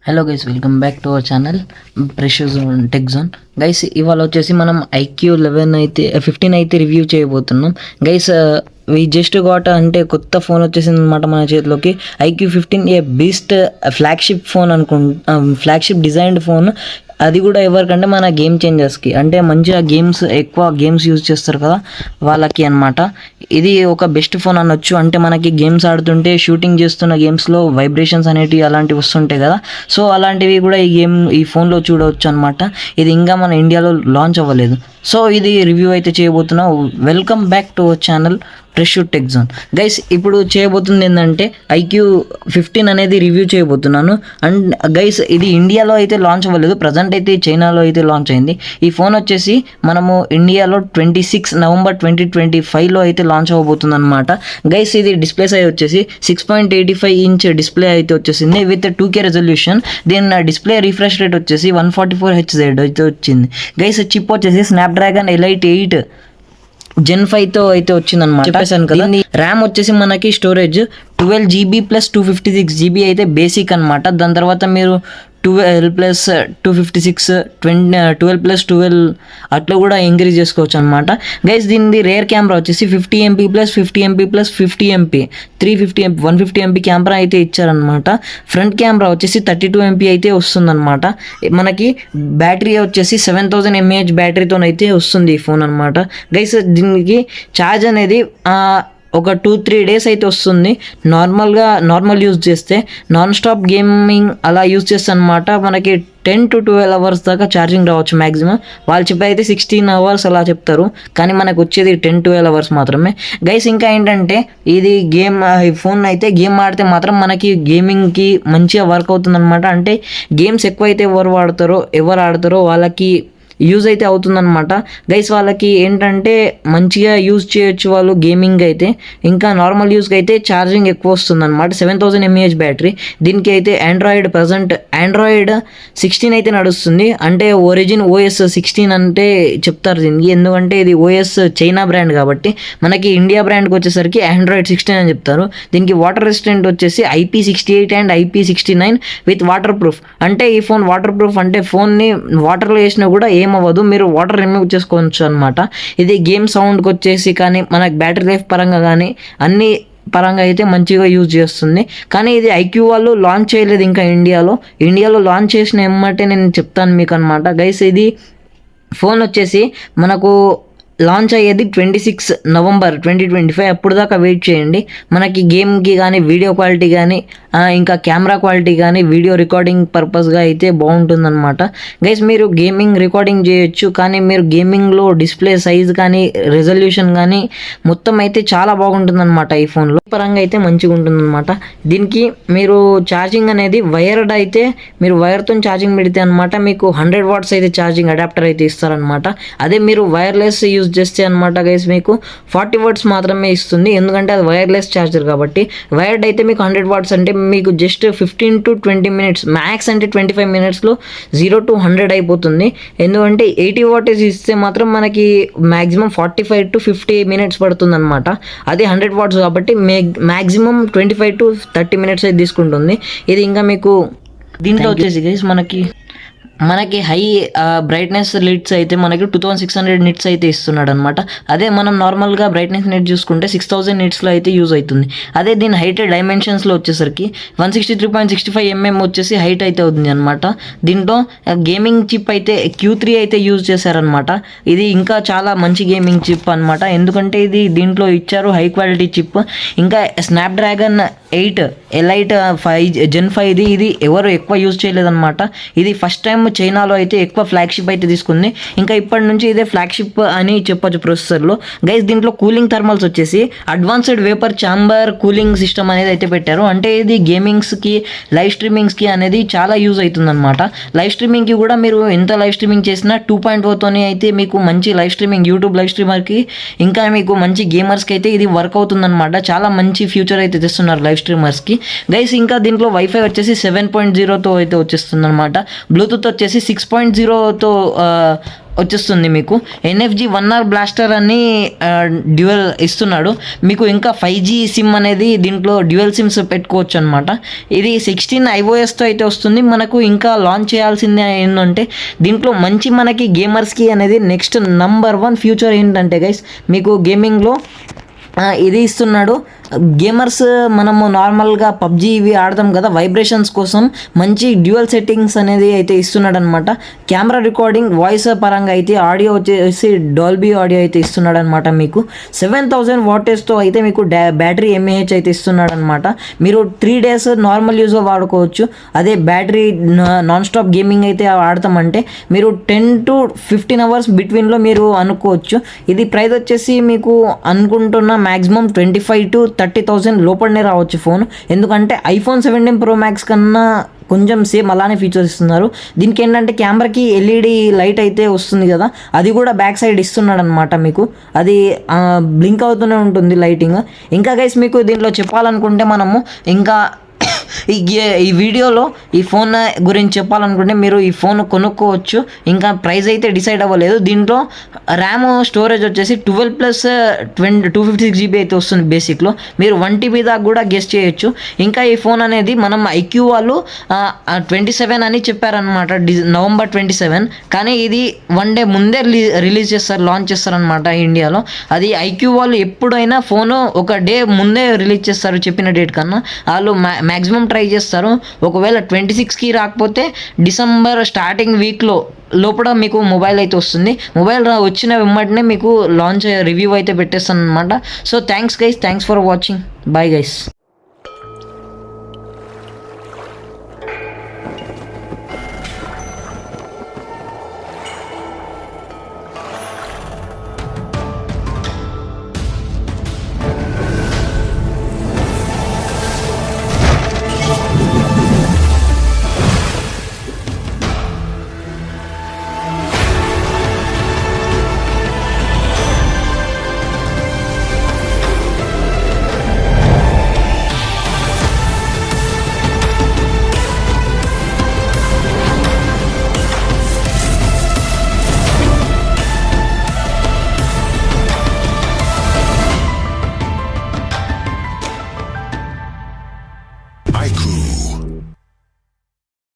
Hello guys, welcome back to our channel pressure zone tech zone. Guys ఇవాళ వచ్చేసి మనం IQ11 అయితే 15 అయితే రివ్యూ చేయబోతున్నాం. గైస్ వి జస్ట్ గాట్ అంటే కొత్త ఫోన్ వచ్చేసింది అనమాట మన చేతిలోకి. IQ15 a best flagship phone flagship designed phone. అది కూడా ఎవరికంటే మన గేమ్ చేంజర్స్కి, అంటే మంచిగా ఎక్కువ గేమ్స్ యూజ్ చేస్తారు కదా వాళ్ళకి అనమాట. ఇది ఒక బెస్ట్ ఫోన్ అనొచ్చు. అంటే మనకి గేమ్స్ ఆడుతుంటే షూటింగ్ చేస్తున్న గేమ్స్లో వైబ్రేషన్స్ అనేటివి అలాంటివి వస్తుంటాయి కదా, సో అలాంటివి కూడా ఈ ఫోన్లో చూడవచ్చు అనమాట. ఇది ఇంకా మన ఇండియాలో లాంచ్ అవ్వలేదు, సో ఇది రివ్యూ అయితే చేయబోతున్నాం. Welcome back to our channel pressure tech zone. Guys ఇప్పుడు చేయబోతుంది ఏంటంటే IQ15 అనేది రివ్యూ చేయబోతున్నాను. అండ్ గైస్ ఇది ఇండియాలో అయితే లాంచ్ అవ్వలేదు, ప్రజెంట్ అయితే చైనాలో అయితే లాంచ్ అయింది. ఈ ఫోన్ వచ్చేసి మనము ఇండియాలో 26 నవంబర్ 2025లో అయితే లాంచ్ అవ్వబోతుంది అనమాట. గైస్ ఇది డిస్ప్లే సైజ్ వచ్చేసి 6.85 ఇంచ్ డిస్ప్లే అయితే వచ్చేసింది విత్ 2K రెజల్యూషన్. దీని డిస్ప్లే రిఫ్రెష్ రేట్ వచ్చేసి 144 Hz అయితే వచ్చింది. గైస్ చిప్ వచ్చేసి స్నాప్డ్రాగన్ Elite 8 Gen 5తో అయితే వచ్చిందనమాట. చెప్పేసాను కదా. ర్యామ్ వచ్చేసి మనకి స్టోరేజ్ 12GB ప్లస్ 256GB అయితే బేసిక్ అనమాట. దాని తర్వాత మీరు 12 ప్లస్ 256 12 ప్లస్ 12 అట్లా కూడా ఇంక్రీజ్ చేసుకోవచ్చు అనమాట. గైస్ దీనిది రేర్ కెమెరా వచ్చేసి 50MP plus 50MP plus 50MP 350MP 150MP camera అయితే ఇచ్చారనమాట. ఫ్రంట్ కెమెరా వచ్చేసి 32MP అయితే వస్తుందన్నమాట. మనకి బ్యాటరీ వచ్చేసి 7000 mAh బ్యాటరీతో అయితే వస్తుంది ఈ ఫోన్ అనమాట. గైస్ దీనికి ఛార్జ్ అనేది ఒక 2-3 డేస్ అయితే వస్తుంది. నార్మల్ యూజ్ చేస్తే, నాన్ స్టాప్ గేమింగ్ అలా యూజ్ చేస్తే అనమాట మనకి 10 to 12 hours దాకా ఛార్జింగ్ రావచ్చు మ్యాక్సిమం. వాళ్ళు చెప్పి అయితే 16 hours అలా చెప్తారు, కానీ మనకు వచ్చేది 10-12 hours మాత్రమే. గైస్ ఇంకా ఏంటంటే ఇది ఈ ఫోన్ అయితే గేమ్ ఆడితే మాత్రం మనకి గేమింగ్కి మంచిగా వర్క్ అవుతుంది అనమాట. అంటే గేమ్స్ ఎక్కువైతే ఎవరు ఆడతారో వాళ్ళకి యూజ్ అయితే అవుతుందన్నమాట. గైస్ వాళ్ళకి ఏంటంటే మంచిగా యూజ్ చేయొచ్చు వాళ్ళు గేమింగ్ అయితే. ఇంకా నార్మల్ యూస్కి అయితే ఛార్జింగ్ ఎక్కువ వస్తుంది అనమాట. 7000 mAh బ్యాటరీ. దీనికి అయితే ఆండ్రాయిడ్ 16 అయితే నడుస్తుంది. అంటే ఒరిజిన్ OS 16 అంటే చెప్తారు దీనికి, ఎందుకంటే ఇది OS చైనా బ్రాండ్ కాబట్టి. మనకి ఇండియా బ్రాండ్కి వచ్చేసరికి Android 16 అని చెప్తారు. దీనికి వాటర్ రెసిస్టెంట్ వచ్చేసి IP68 and IP69 with water proof. అంటే ఈ ఫోన్ వాటర్ ప్రూఫ్ అంటే ఫోన్ని వాటర్లో వేసినా కూడా ఏమవ్వదు, మీరు వాటర్ రిమూవ్ చేసుకోవచ్చు అనమాట. ఇది గేమ్ సౌండ్కి వచ్చేసి కానీ మనకి బ్యాటరీ లైఫ్ పరంగా కానీ అన్ని పరంగా అయితే మంచిగా యూజ్ చేస్తుంది. కానీ ఇది IQ వాళ్ళు లాంచ్ చేయలేదు ఇంకా ఇండియాలో లాంచ్ చేసిన ఏమంటే నేను చెప్తాను మీకు అనమాట. గైస్ ఇది ఫోన్ వచ్చేసి మనకు లాంచ్ అయ్యేది 26 నవంబర్ 2025. అప్పుడు దాకా వెయిట్ చేయండి. మనకి గేమ్కి కానీ వీడియో క్వాలిటీ కానీ ఇంకా కెమెరా క్వాలిటీ కానీ వీడియో రికార్డింగ్ పర్పస్గా అయితే బాగుంటుందన్నమాట. గైస్ మీరు గేమింగ్ రికార్డింగ్ చేయొచ్చు, కానీ మీరు గేమింగ్లో డిస్ప్లే సైజ్ కానీ రెజల్యూషన్ కానీ మొత్తం అయితే చాలా బాగుంటుందన్నమాట. ఈ ఫోన్లో పరంగా అయితే మంచిగా ఉంటుందన్నమాట. దీనికి మీరు ఛార్జింగ్ అనేది వైర్డ్ అయితే మీరు వైర్తో ఛార్జింగ్ పెడితే అనమాట మీకు 100 watts అయితే ఛార్జింగ్ అడాప్టర్ అయితే ఇస్తారనమాట. అదే మీరు వైర్లెస్ యూజ్ చేస్తే అనమాట గైస్ మీకు 40 watts మాత్రమే ఇస్తుంది, ఎందుకంటే అది వైర్లెస్ ఛార్జర్ కాబట్టి. వైర్డ్ అయితే మీకు 100 watts అంటే మీకు జస్ట్ 15 to 20 minutes మ్యాక్స్ అంటే 25 minutesలో 0 to 100 అయిపోతుంది. ఎందుకంటే 80 watts ఇస్తే మాత్రం మనకి మ్యాక్సిమం 45 to 50 minutes పడుతుంది అనమాట. అది 100 watts కాబట్టి మ్యాక్సిమం 25 to 30 minutes అయితే తీసుకుంటుంది. ఇది ఇంకా మీకు దీంట్లో వచ్చేసి గైస్ మనకి హై బ్రైట్నెస్ లిట్స్ అయితే మనకి 2600 nits అయితే ఇస్తున్నాడు అనమాట. అదే మనం నార్మల్గా బ్రైట్నెస్ నెట్ చూసుకుంటే 6000 nitsలో అయితే యూజ్ అవుతుంది. అదే దీని హైట్ డైమెన్షన్స్లో వచ్చేసరికి 163.65 mm వచ్చేసి హైట్ అయితే అవుతుంది అనమాట. దీంట్లో గేమింగ్ చిప్ అయితే Q3 అయితే యూజ్ చేశారనమాట. ఇది ఇంకా చాలా మంచి గేమింగ్ చిప్ అనమాట, ఎందుకంటే ఇది దీంట్లో ఇచ్చారు హై క్వాలిటీ చిప్. ఇంకా స్నాప్డ్రాగన్ 8 Elite 5 Gen 5 ఇది ఎవరు ఎక్కువ యూజ్ చేయలేదన్నమాట. ఇది ఫస్ట్ టైం చైనాలో అయితే ఎక్కువ ఫ్లాగ్షిప్ అయితే తీసుకుంది. ఇంకా ఇప్పటి నుంచి ఇదే ఫ్లాగ్షిప్ అని చెప్పొచ్చు ప్రొసెసర్లో. గైస్ దీంట్లో కూలింగ్ థర్మల్స్ వచ్చేసి advanced vapour chamber cooling system అనేది అయితే పెట్టారు. అంటే ఇది గేమింగ్స్కి లైవ్ స్ట్రీమింగ్స్కి అనేది చాలా యూజ్ అవుతుందన్నమాట. లైవ్ స్ట్రీమింగ్కి కూడా మీరు ఎంత లైవ్ స్ట్రీమింగ్ చేసినా 2.0తోనే అయితే మీకు మంచి లైవ్ స్ట్రీమింగ్ యూట్యూబ్ లైవ్ స్ట్రీమర్కి ఇంకా మీకు మంచి గేమర్స్కి అయితే ఇది వర్క్ అవుతుందన్నమాట. చాలా మంచి ఫ్యూచర్ అయితే తెస్తున్నారు లైవ్ స్ట్రీమర్స్కి. గైస్ ఇంకా దీంట్లో వైఫై వచ్చేసి 7.0తో అయితే వచ్చేస్తుంది అనమాట. బ్లూటూత్ వచ్చేసి 6.0తో వచ్చేస్తుంది మీకు. ఎన్ఎఫ్జి 1R బ్లాస్టర్ అని డ్యూయల్ ఇస్తున్నాడు మీకు. ఇంకా 5G సిమ్ అనేది దీంట్లో డ్యూయల్ సిమ్స్ పెట్టుకోవచ్చు అనమాట. ఇది 16 iOSతో అయితే వస్తుంది మనకు. ఇంకా లాంచ్ చేయాల్సిందే ఏంటంటే దీంట్లో మంచి మనకి గేమర్స్కి అనేది నెక్స్ట్ నంబర్ 1 ఫ్యూచర్ ఏంటంటే గైస్, మీకు గేమింగ్లో ఇది ఇస్తున్నాడు. గేమర్స్ మనము నార్మల్గా పబ్జీ ఇవి ఆడతాం కదా, వైబ్రేషన్స్ కోసం మంచి డ్యూయల్ సెట్టింగ్స్ అనేది అయితే ఇస్తున్నాడు అనమాట. కెమెరా రికార్డింగ్, వాయిస్ పరంగా అయితే ఆడియో వచ్చేసి డాల్బీ ఆడియో అయితే ఇస్తున్నాడు అనమాట. మీకు 7000 వాటేజ్తో అయితే మీకు బ్యాటరీ ఎంఏహెచ్ అయితే ఇస్తున్నాడు అనమాట. మీరు 3 days నార్మల్ యూజ్గా వాడుకోవచ్చు. అదే బ్యాటరీ నాన్ స్టాప్ గేమింగ్ అయితే ఆడతామంటే మీరు 10 to 15 hours బిట్వీన్లో మీరు అనుకోవచ్చు. ఇది ప్రైస్ వచ్చేసి మీకు అనుకుంటున్న మ్యాక్సిమం 25 to 30,000 లోపలనే రావచ్చు ఫోన్. ఎందుకంటే iPhone 17 Pro Max కన్నా కొంచెం సేమ్ అలానే ఫీచర్స్ ఇస్తున్నారు. దీనికి ఏంటంటే కెమెరాకి ఎల్ఈడి లైట్ అయితే వస్తుంది కదా, అది కూడా బ్యాక్ సైడ్ ఇస్తున్నాడు అనమాట మీకు. అది బ్లింక్ అవుతూనే ఉంటుంది లైటింగ్. ఇంకా గైస్ మీకు దీంట్లో చెప్పాలనుకుంటే మనము ఇంకా ఈ వీడియోలో ఈ ఫోన్ గురించి చెప్పాలనుకుంటే మీరు ఈ ఫోన్ కొనుక్కోవచ్చు. ఇంకా ప్రైస్ అయితే డిసైడ్ అవ్వలేదు. దీంట్లో ర్యామ్ స్టోరేజ్ వచ్చేసి 256GB అయితే వస్తుంది బేసిక్లో. మీరు 1TB దాకా కూడా గెస్ చేయొచ్చు. ఇంకా ఈ ఫోన్ అనేది మనం ఐక్యూ వాళ్ళు 27 అని చెప్పారనమాట, November 27. కానీ ఇది 1 day ముందే రిలీజ్ చేస్తారు, లాంచ్ చేస్తారనమాట ఇండియాలో. అది ఐక్యూ వాళ్ళు ఎప్పుడైనా ఫోను ఒక డే ముందే రిలీజ్ చేస్తారు చెప్పిన డేట్ కన్నా. వాళ్ళు మ్యాక్సిమం ట్రై చేస్తారు. ఒకవేళ 26కి రాకపోతే డిసెంబర్ స్టార్టింగ్ వీక్లో లోపల మీకు మొబైల్ అయితే వస్తుంది. మొబైల్ వచ్చిన వెంబటనే మీకు లాంచ్ రివ్యూ అయితే పెట్టేస్తాను అనమాట. So thanks guys, thanks for watching, bye guys.